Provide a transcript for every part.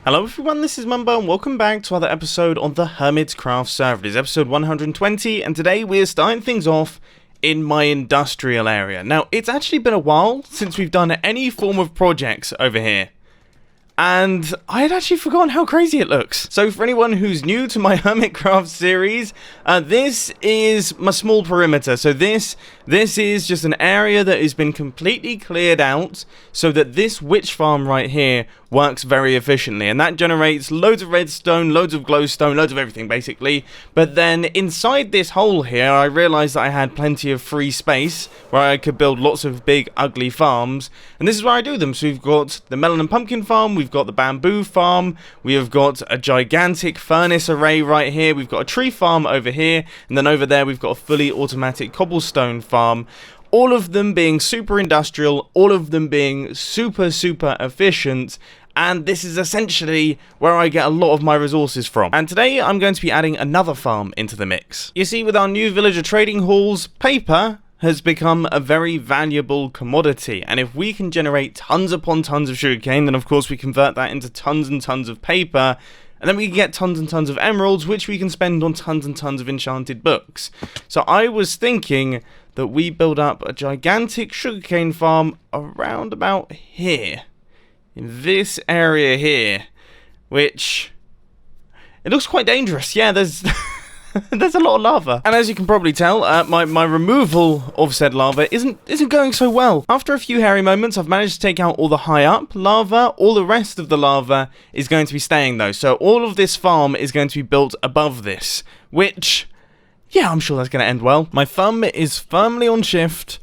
Hello everyone, this is Mumbo and welcome back to another episode on the Hermitcraft server. It is episode 120 and today we're starting things off in my industrial area. Now, it's actually been a while since we've done any form of projects over here. And I had actually forgotten how crazy it looks. So for anyone who's new to my Hermitcraft series, this is my small perimeter. So this is just an area that has been completely cleared out so that this witch farm right here works very efficiently. And that generates loads of redstone, loads of glowstone, loads of everything basically. But then inside this hole here, I realized that I had plenty of free space where I could build lots of big ugly farms. And this is where I do them. So we've got the melon and pumpkin farm, we've got the bamboo farm, we have got a gigantic furnace array right here, we've got a tree farm over here, and then over there we've got a fully automatic cobblestone farm. All of them being super industrial, all of them being super efficient, and this is essentially where I get a lot of my resources from. And today I'm going to be adding another farm into the mix. You see, with our new villager trading halls, paper has become a very valuable commodity, and if we can generate tons upon tons of sugarcane, then of course we convert that into tons and tons of paper, and then we can get tons and tons of emeralds, which we can spend on tons and tons of enchanted books. So I was thinking that we build up a gigantic sugarcane farm around about here, in this area here, which it looks quite dangerous. Yeah, there's there's a lot of lava, and as you can probably tell, my removal of said lava isn't going so well. After a few hairy moments, I've managed to take out all the high up lava. All the rest of the lava is going to be staying though, so all of this farm is going to be built above this, which, yeah, I'm sure that's going to end well. My thumb is firmly on shift,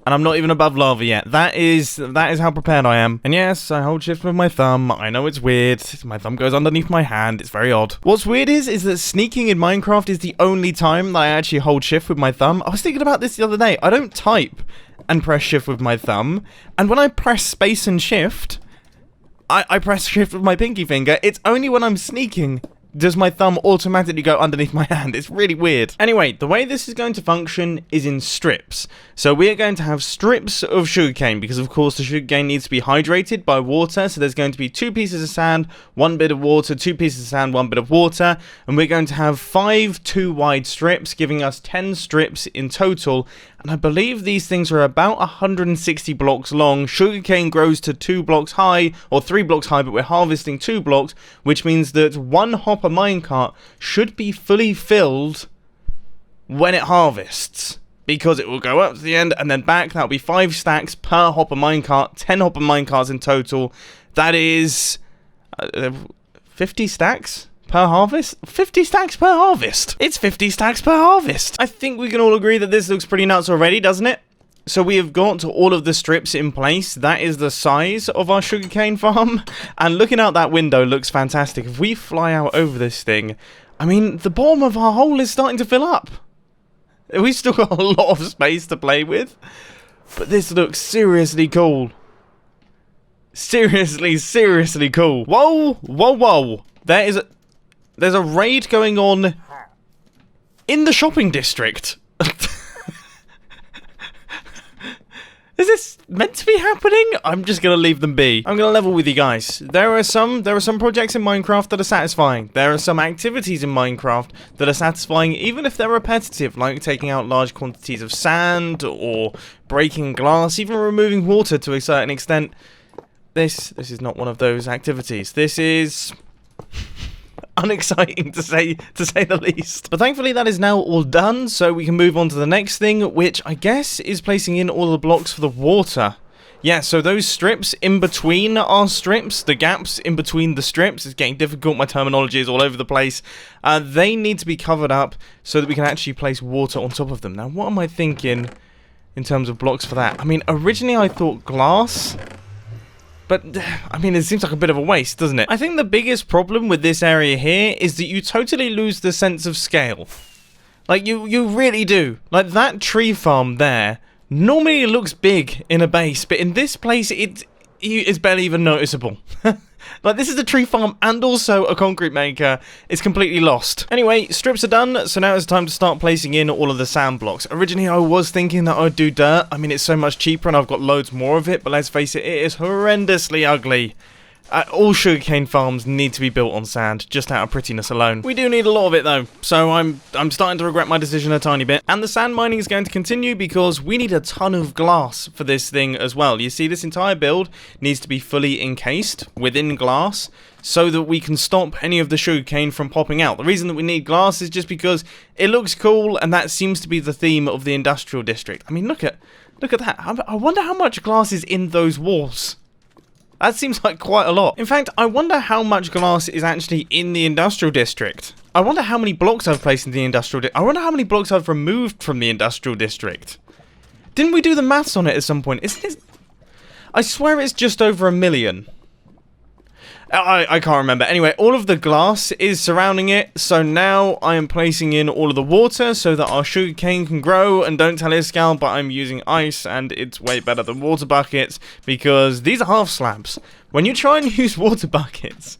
and I'm not even above lava yet. That is how prepared I am. And yes, I hold shift with my thumb. I know it's weird. My thumb goes underneath my hand. It's very odd. What's weird is that sneaking in Minecraft is the only time that I actually hold shift with my thumb. I was thinking about this the other day. I don't type and press shift with my thumb. And when I press space and shift, I press shift with my pinky finger. It's only when I'm sneaking does my thumb automatically go underneath my hand. It's really weird. Anyway, the way this is going to function is in strips. So we are going to have strips of sugarcane because of course the sugarcane needs to be hydrated by water. So there's going to be 2 pieces of sand, 1 bit of water, 2 pieces of sand, 1 bit of water. And we're going to have 5 2-wide strips, giving us 10 strips in total. And I believe these things are about 160 blocks long. Sugarcane grows to 2 blocks high, or 3 blocks high, but we're harvesting 2 blocks, which means that 1 hopper minecart should be fully filled when it harvests, because it will go up to the end and then back. That'll be 5 stacks per hopper minecart, 10 hopper minecarts in total. That is 50 stacks per harvest? 50 stacks per harvest! It's 50 stacks per harvest! I think we can all agree that this looks pretty nuts already, doesn't it? So we have got all of the strips in place. That is the size of our sugarcane farm. And looking out that window looks fantastic. If we fly out over this thing, I mean, the bottom of our hole is starting to fill up. We've still got a lot of space to play with. But this looks seriously cool. Seriously cool. Whoa! There's a raid going on in the shopping district. Is this meant to be happening? I'm just going to leave them be. I'm going to level with you guys. There are some projects in Minecraft that are satisfying. There are some activities in Minecraft that are satisfying even if they're repetitive, like taking out large quantities of sand or breaking glass, even removing water to a certain extent. This is not one of those activities. This is unexciting to say the least. But thankfully that is now all done, so we can move on to the next thing, which I guess is placing in all the blocks for the water. Yeah, so those strips in between our strips, the gaps in between the strips, it's getting difficult, my terminology is all over the place. They need to be covered up so that we can actually place water on top of them. Now, what am I thinking in terms of blocks for that? I mean, originally I thought glass, but, I mean, it seems like a bit of a waste, doesn't it? I think the biggest problem with this area here is that you totally lose the sense of scale. Like, you really do. Like, that tree farm there normally looks big in a base, but in this place, it's barely even noticeable. Like, this is a tree farm and also a concrete maker. It's completely lost. Anyway, strips are done, so now it's time to start placing in all of the sand blocks. Originally, I was thinking that I'd do dirt. I mean, it's so much cheaper and I've got loads more of it, but let's face it, it is horrendously ugly. All sugarcane farms need to be built on sand, just out of prettiness alone. We do need a lot of it though, so I'm starting to regret my decision a tiny bit. And the sand mining is going to continue because we need a ton of glass for this thing as well. You see, this entire build needs to be fully encased within glass so that we can stop any of the sugarcane from popping out. The reason that we need glass is just because it looks cool, and that seems to be the theme of the industrial district. I mean, look at that. I wonder how much glass is in those walls. That seems like quite a lot. In fact, I wonder how much glass is actually in the industrial district. I wonder how many blocks I've placed in the industrial district. I wonder how many blocks I've removed from the industrial district. Didn't we do the maths on it at some point? Isn't it? I swear it's just over 1 million. I can't remember. Anyway, all of the glass is surrounding it, so now I am placing in all of the water so that our sugarcane can grow. And don't tell Iscal, but I'm using ice, and it's way better than water buckets because these are half slabs. When you try and use water buckets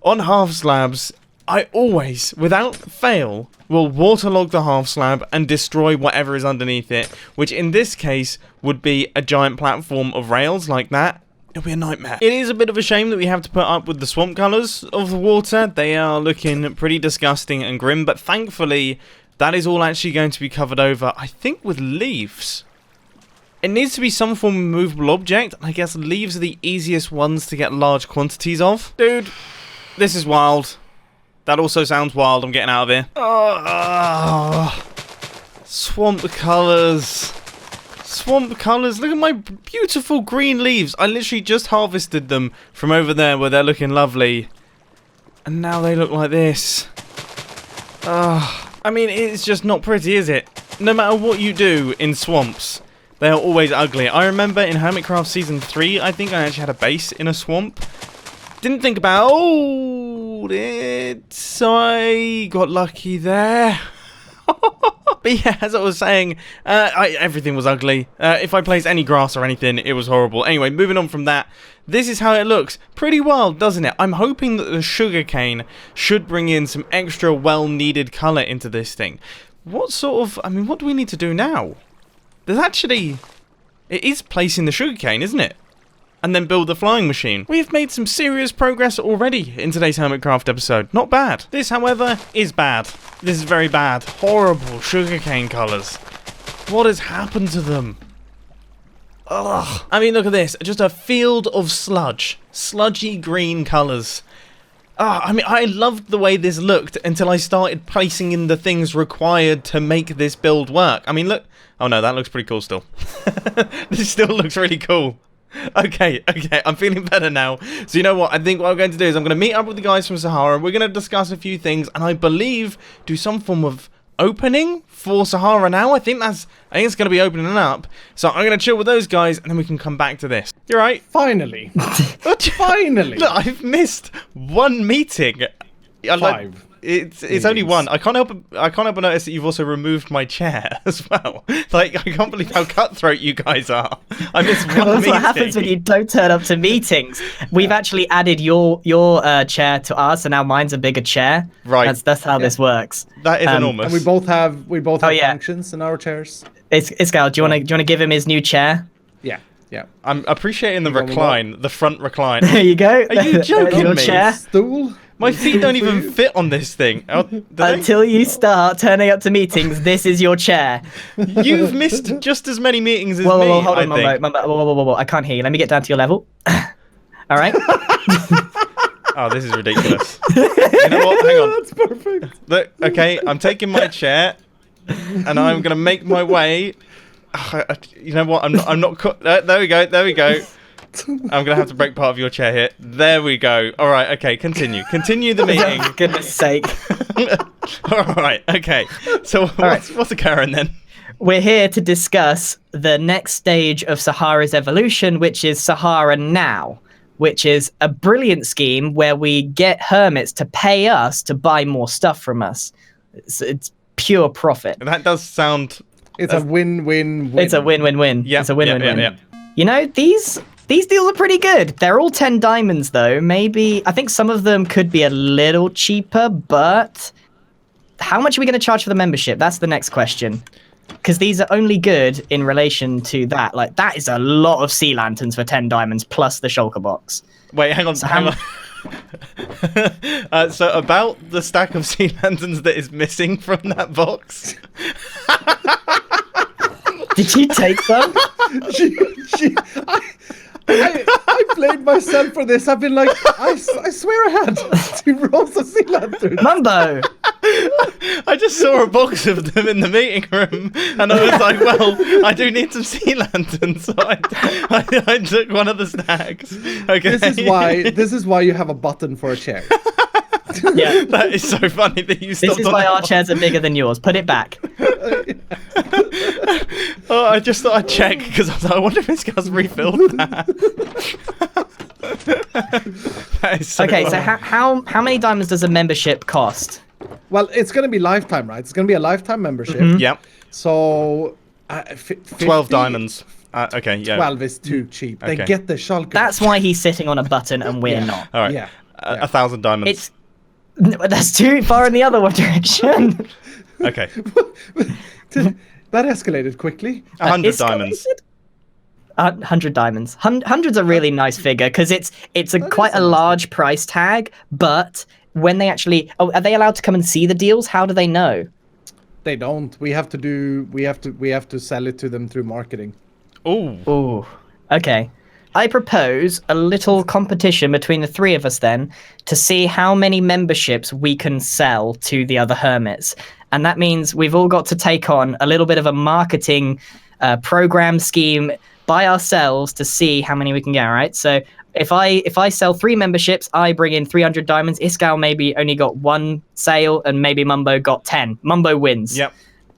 on half slabs, I always, without fail, will waterlog the half slab and destroy whatever is underneath it, which in this case would be a giant platform of rails like that. It'll be a nightmare. It is a bit of a shame that we have to put up with the swamp colours of the water. They are looking pretty disgusting and grim, but thankfully that is all actually going to be covered over, I think, with leaves. It needs to be some form of movable object. I guess leaves are the easiest ones to get large quantities of. Dude, this is wild. That also sounds wild. I'm getting out of here. Oh, swamp colours. Swamp colours. Look at my beautiful green leaves. I literally just harvested them from over there where they're looking lovely. And now they look like this. I mean, it's just not pretty, is it? No matter what you do in swamps, they are always ugly. I remember in Hermitcraft Season 3, I think I actually had a base in a swamp. Didn't think about, so I got lucky there. But yeah, as I was saying, everything was ugly. If I placed any grass or anything, it was horrible. Anyway, moving on from that, this is how it looks. Pretty wild, doesn't it? I'm hoping that the sugarcane should bring in some extra well-needed colour into this thing. What do we need to do now? It is placing the sugarcane, isn't it? And then build the flying machine. We have made some serious progress already in today's Hermitcraft episode. Not bad. This, however, is bad. This is very bad. Horrible sugarcane colours. What has happened to them? Ugh. I mean, look at this. Just a field of sludge. Sludgy green colours. I mean, I loved the way this looked until I started placing in the things required to make this build work. I mean, look. Oh no, that looks pretty cool still. This still looks really cool. Okay, I'm feeling better now. So you know what, I think what I'm going to do is I'm going to meet up with the guys from Sahara. We're going to discuss a few things, and I believe do some form of opening for Sahara now. I think it's going to be opening up. So I'm going to chill with those guys, and then we can come back to this. You're right. Finally. Finally. Look, I've missed one meeting. Five. It's only one. I can't help but notice that you've also removed my chair as well. Like, I can't believe how cutthroat you guys are. I missed one That's meeting. what happens when you don't turn up to meetings. We've actually added your chair to ours, so now mine's a bigger chair. Right. That's how this works. That is enormous. And we both have functions in our chairs. Iscal, do you want to give him his new chair? Yeah. I'm appreciating the recline, the front recline. There you go. Are you joking your me? chair. Stool. My feet don't even fit on this thing. Until you start turning up to meetings, this is your chair. You've missed just as many meetings as me. Whoa, hold on, Mumbo. Whoa, I can't hear you. Let me get down to your level. All right. Oh, this is ridiculous. You know what? Hang on. That's perfect. Look, okay, I'm taking my chair, and I'm gonna make my way. You know what? I'm not. There we go. I'm gonna have to break part of your chair here. There we go. All right. Okay. Continue the meeting. For goodness sake. All right. Okay. So what's occurring then? We're here to discuss the next stage of Sahara's evolution, which is Sahara Now, which is a brilliant scheme where we get hermits to pay us to buy more stuff from us. It's pure profit. That does sound. It's a win-win-win. It's a win-win-win. Yeah. It's a win-win-win. Yeah. You know, these deals are pretty good. They're all 10 diamonds, though. Maybe, I think some of them could be a little cheaper, but how much are we going to charge for the membership? That's the next question. Because these are only good in relation to that. Like, that is a lot of sea lanterns for 10 diamonds plus the shulker box. Wait, hang on. So hang on. So about the stack of sea lanterns that is missing from that box. Did you take some? I blamed myself for this. I've been like, I swear I had 2 rolls of sea lanterns. Mumbo! I just saw a box of them in the meeting room, and I was like, well, I do need some sea lanterns, so I took one of the stacks. Okay. This is why you have a button for a chair. Yeah. That is so funny that you stopped. This is on why that our one. chairs are bigger than yours. Put it back. Oh, I just thought I'd check because I was like, I wonder if this guy's refilled that. That is so Okay, so funny. how many diamonds does a membership cost? Well, it's going to be lifetime, right? It's going to be a lifetime membership. Yep. So, 12 diamonds. Okay, yeah. 12 is too cheap. They Okay. get the shulker. That's why he's sitting on a button and we're not. All right. Yeah. 1,000 diamonds. That's too far in the other direction. Okay. That escalated quickly. 100 diamonds. 100 diamonds. Hundred's a really nice figure because it's quite a large price tag. But when they actually, are they allowed to come and see the deals? How do they know? They don't. We have to sell it to them through marketing. Ooh. Ooh. Okay. I propose a little competition between the 3 of us then to see how many memberships we can sell to the other hermits. And that means we've all got to take on a little bit of a marketing program scheme by ourselves to see how many we can get, all right? So if I sell 3 memberships, I bring in 300 diamonds. Iskal maybe only got 1 sale and maybe Mumbo got 10. Mumbo wins. Yep.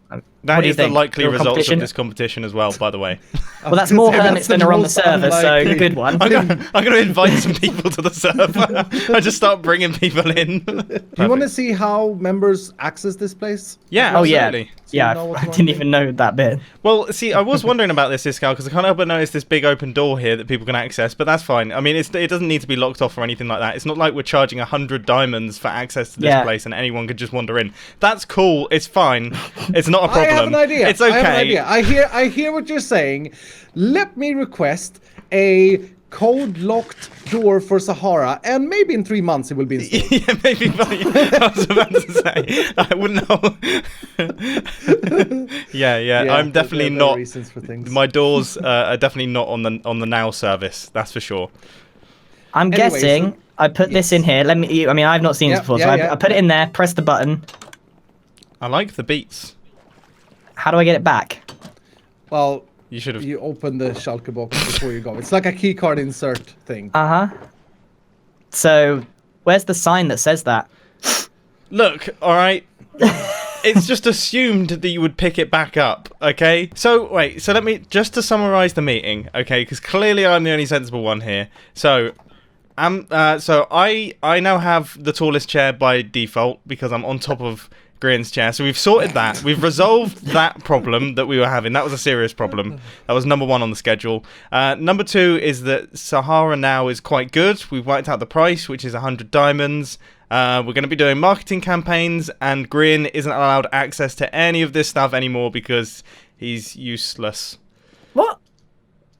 What That do you is the think? likely Little results of competition? this competition as well, by the way. Well, that's more That's hermits the than are on the most server, so unlikely. good one. I'm gonna invite some people to the server. I just start bringing people in. Do you want to see how members access this place? Yeah, Oh yeah, absolutely. yeah. you know what's I going didn't on? even know that bit. Well, see, I was wondering about this, Iskal, because I can't help but notice this big open door here that people can access, but that's fine. I mean, it doesn't need to be locked off or anything like that. It's not like we're charging 100 diamonds for access to this Yeah. place and anyone could just wander in. That's cool. It's fine. It's not a problem. I have an idea. It's okay. I have an idea. I hear what you're saying. Let me request a code-locked door for Sahara, and maybe in 3 months it will be installed. Yeah, maybe. I was about to say. I wouldn't know. yeah. I'm definitely there are not. reasons for things. My doors are definitely not on the now service. That's for sure. I'm Anyway, guessing so- I put this in here. I mean, I've not seen this Yeah, before, yeah, so yeah. I put it in there. Press the button. I like the beats. How do I get it back? Well, You should have. you open the shulker box before you go. It's like a keycard insert thing. So, where's the sign that says that? Look, all right. It's just assumed that you would pick it back up, okay? So, wait, so let me, just to summarize the meeting, okay, because clearly I'm the only sensible one here. So, I now have the tallest chair by default because I'm on top of Grian's chair. So we've sorted that. We've resolved that problem that we were having. That was a serious problem. That was number 1 on the schedule. Number 2 is that Sahara now is quite good. We've worked out the price, which is 100 diamonds. We're going to be doing marketing campaigns, and Grian isn't allowed access to any of this stuff anymore because he's useless. What?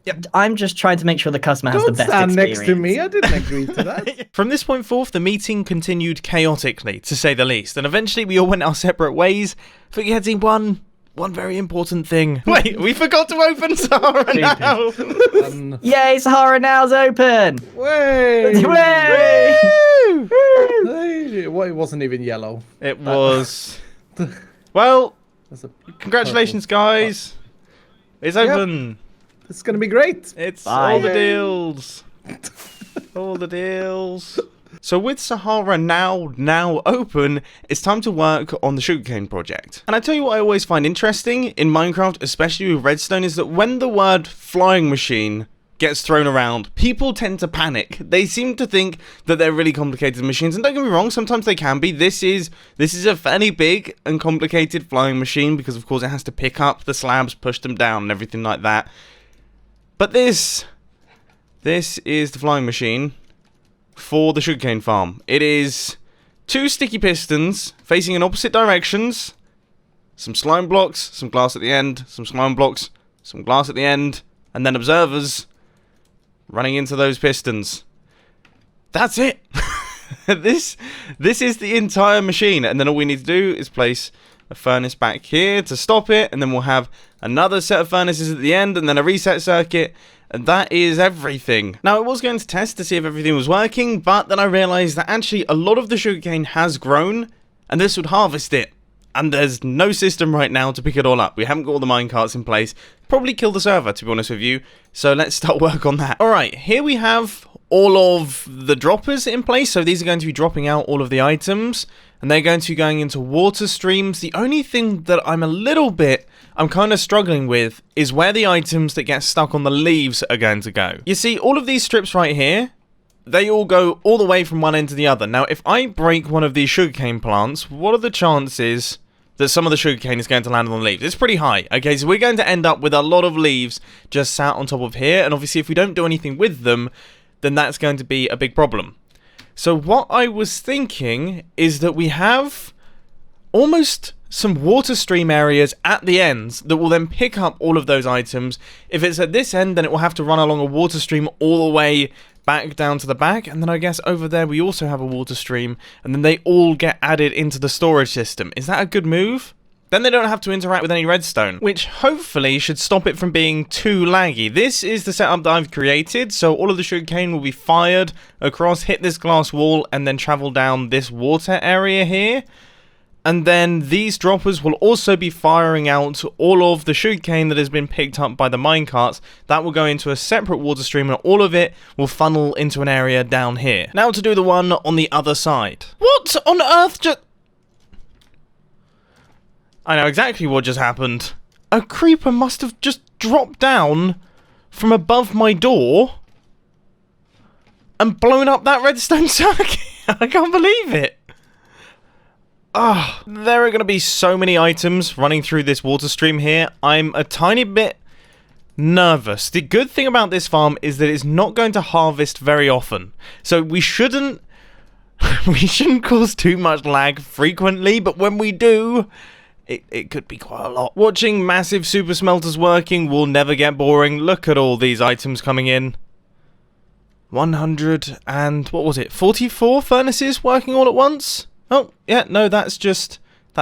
Yep. I'm just trying to make sure the customer has Don't the best stand experience. next to me. I didn't agree to that. From this point forth, the meeting continued chaotically, to say the least, and eventually we all went our separate ways, forgetting one very important thing. Wait, we forgot to open Sahara now! Yay, Sahara now's open! Way! Way! Well, it wasn't even yellow. It was... Well, That's a congratulations, guys! It's open! It's gonna be great. It's Bye. all the deals! All the deals! So with Sahara now open, it's time to work on the sugarcane project. And I tell you what I always find interesting in Minecraft, especially with redstone, is that when the word flying machine gets thrown around, people tend to panic. They seem to think that they're really complicated machines, and don't get me wrong, sometimes they can be. This is a fairly big and complicated flying machine because of course it has to pick up the slabs, push them down and everything like that. But this is the flying machine for the sugarcane farm. It is 2 sticky pistons facing in opposite directions, some slime blocks, some glass at the end, some slime blocks, some glass at the end, and then observers running into those pistons. That's it. This is the entire machine, and then all we need to do is place a furnace back here to stop it, and then we'll have another set of furnaces at the end, and then a reset circuit, and that is everything. Now, I was going to test to see if everything was working, but then I realized that actually a lot of the sugarcane has grown, and this would harvest it. And there's no system right now to pick it all up. We haven't got all the minecarts in place. Probably kill the server, to be honest with you. So let's start work on that. Alright, here we have all of the droppers in place. So these are going to be dropping out all of the items. And they're going to be going into water streams. The only thing that I'm kind of struggling with is where the items that get stuck on the leaves are going to go. You see, all of these strips right here, they all go all the way from one end to the other. Now, if I break one of these sugarcane plants, what are the chances that some of the sugarcane is going to land on the leaves? It's pretty high. Okay, so we're going to end up with a lot of leaves just sat on top of here, and obviously if we don't do anything with them, then that's going to be a big problem. So what I was thinking is that we have almost some water stream areas at the ends that will then pick up all of those items. If it's at this end, then it will have to run along a water stream all the way back down to the back, and then I guess over there we also have a water stream, and then they all get added into the storage system. Is that a good move? Then they don't have to interact with any redstone, which hopefully should stop it from being too laggy. This is the setup that I've created, so all of the sugarcane will be fired across, hit this glass wall, and then travel down this water area here. And then these droppers will also be firing out all of the sugarcane that has been picked up by the minecarts. That will go into a separate water stream, and all of it will funnel into an area down here. Now to do the one on the other side. What on earth just... I know exactly what just happened. A creeper must have just dropped down from above my door and blown up that redstone circuit. I can't believe it. There are going to be so many items running through this water stream here. I'm a tiny bit nervous. The good thing about this farm is that it's not going to harvest very often. So we shouldn't cause too much lag frequently, but when we do, it could be quite a lot. Watching massive super smelters working will never get boring. Look at all these items coming in. 100 and, what was it, 44 furnaces working all at once? Oh, yeah, no, that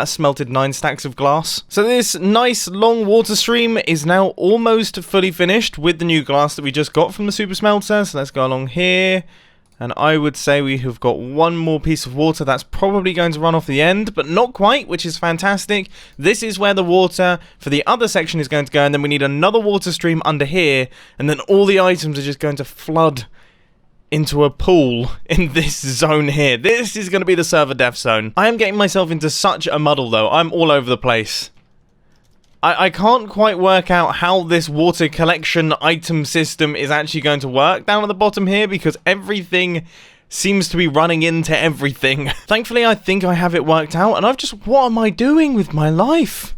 smelted 9 stacks of glass. So this nice long water stream is now almost fully finished with the new glass that we just got from the super smelter. So let's go along here. And I would say we have got one more piece of water that's probably going to run off the end, but not quite, which is fantastic. This is where the water for the other section is going to go, and then we need another water stream under here, and then all the items are just going to flood into a pool in this zone here. This is going to be the server death zone. I am getting myself into such a muddle though. I'm all over the place. I can't quite work out how this water collection item system is actually going to work down at the bottom here, because everything seems to be running into everything. Thankfully, I think I have it worked out, and what am I doing with my life?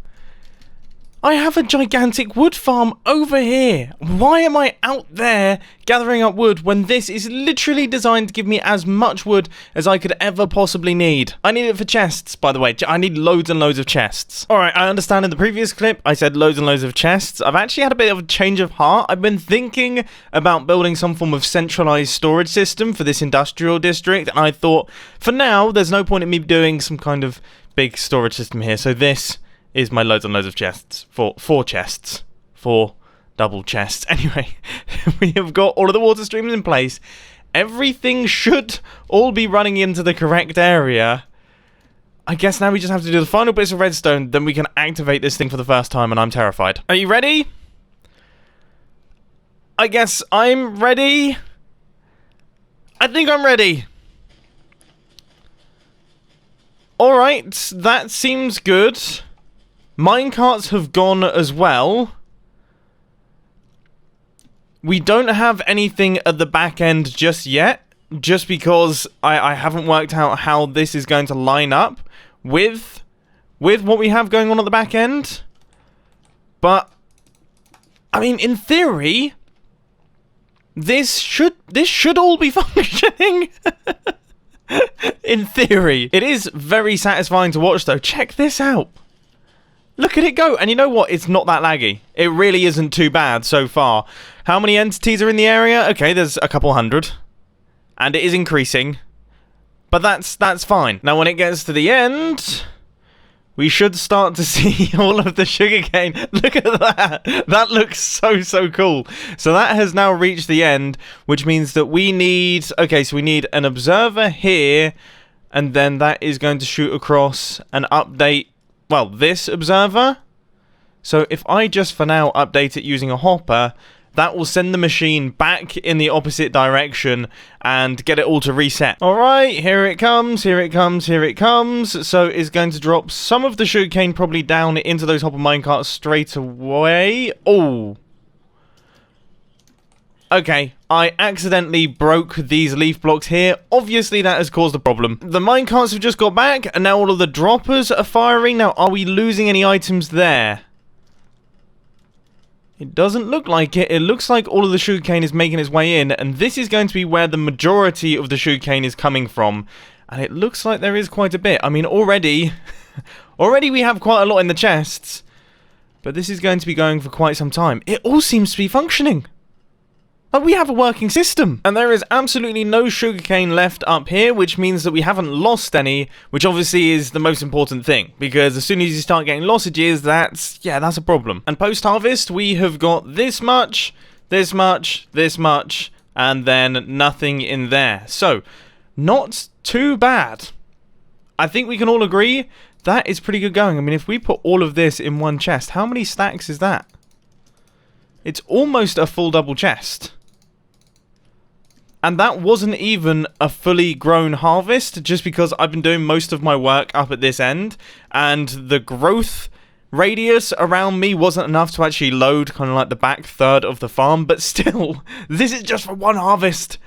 I have a gigantic wood farm over here. Why am I out there gathering up wood when this is literally designed to give me as much wood as I could ever possibly need? I need it for chests, by the way. I need loads and loads of chests. Alright, I understand in the previous clip I said loads and loads of chests. I've actually had a bit of a change of heart. I've been thinking about building some form of centralized storage system for this industrial district, and I thought, for now, there's no point in me doing some kind of big storage system here. So this is my loads and loads of chests. Four chests. 4 double chests. Anyway, we have got all of the water streams in place. Everything should all be running into the correct area. I guess now we just have to do the final bits of redstone, then we can activate this thing for the first time, and I'm terrified. Are you ready? I guess I'm ready. I think I'm ready. Alright, that seems good. Minecarts have gone as well. We don't have anything at the back end just yet, just because I haven't worked out how this is going to line up with what we have going on at the back end. But, I mean, in theory, this should all be functioning. In theory. It is very satisfying to watch, though. Check this out. Look at it go. And you know what? It's not that laggy. It really isn't too bad so far. How many entities are in the area? Okay, there's a couple hundred. And it is increasing. But that's fine. Now, when it gets to the end, we should start to see all of the sugarcane. Look at that. That looks so cool. So that has now reached the end, which means that we need... Okay, so we need an observer here, and then that is going to shoot across and update, well, this observer. So if I just, for now, update it using a hopper, that will send the machine back in the opposite direction and get it all to reset. Alright, here it comes, here it comes, here it comes. So it's going to drop some of the sugarcane probably down into those hopper minecarts straight away. Oh. Okay, I accidentally broke these leaf blocks here. Obviously, that has caused a problem. The minecarts have just got back, and now all of the droppers are firing. Now, are we losing any items there? It doesn't look like it. It looks like all of the sugarcane is making its way in, and this is going to be where the majority of the sugarcane is coming from. And it looks like there is quite a bit. I mean, already we have quite a lot in the chests, but this is going to be going for quite some time. It all seems to be functioning. Like, we have a working system. And there is absolutely no sugarcane left up here, which means that we haven't lost any, which obviously is the most important thing. Because as soon as you start getting lossages, that's a problem. And post-harvest, we have got this much, this much, this much, and then nothing in there. So, not too bad. I think we can all agree that is pretty good going. I mean, if we put all of this in one chest, how many stacks is that? It's almost a full double chest. And that wasn't even a fully grown harvest, just because I've been doing most of my work up at this end, and the growth radius around me wasn't enough to actually load kind of like the back third of the farm, but still, this is just for one harvest.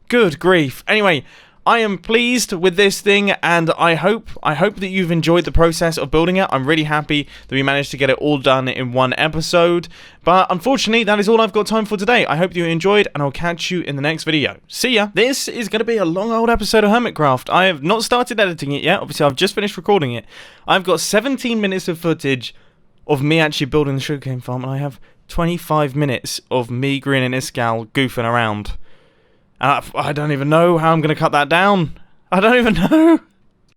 Good grief. Anyway, I am pleased with this thing, and I hope that you've enjoyed the process of building it. I'm really happy that we managed to get it all done in one episode, but unfortunately, that is all I've got time for today. I hope you enjoyed, and I'll catch you in the next video. See ya! This is going to be a long old episode of Hermitcraft. I have not started editing it yet. Obviously, I've just finished recording it. I've got 17 minutes of footage of me actually building the sugarcane farm, and I have 25 minutes of me, Grian, and Iskal goofing around. And I don't even know how I'm going to cut that down. I don't even know.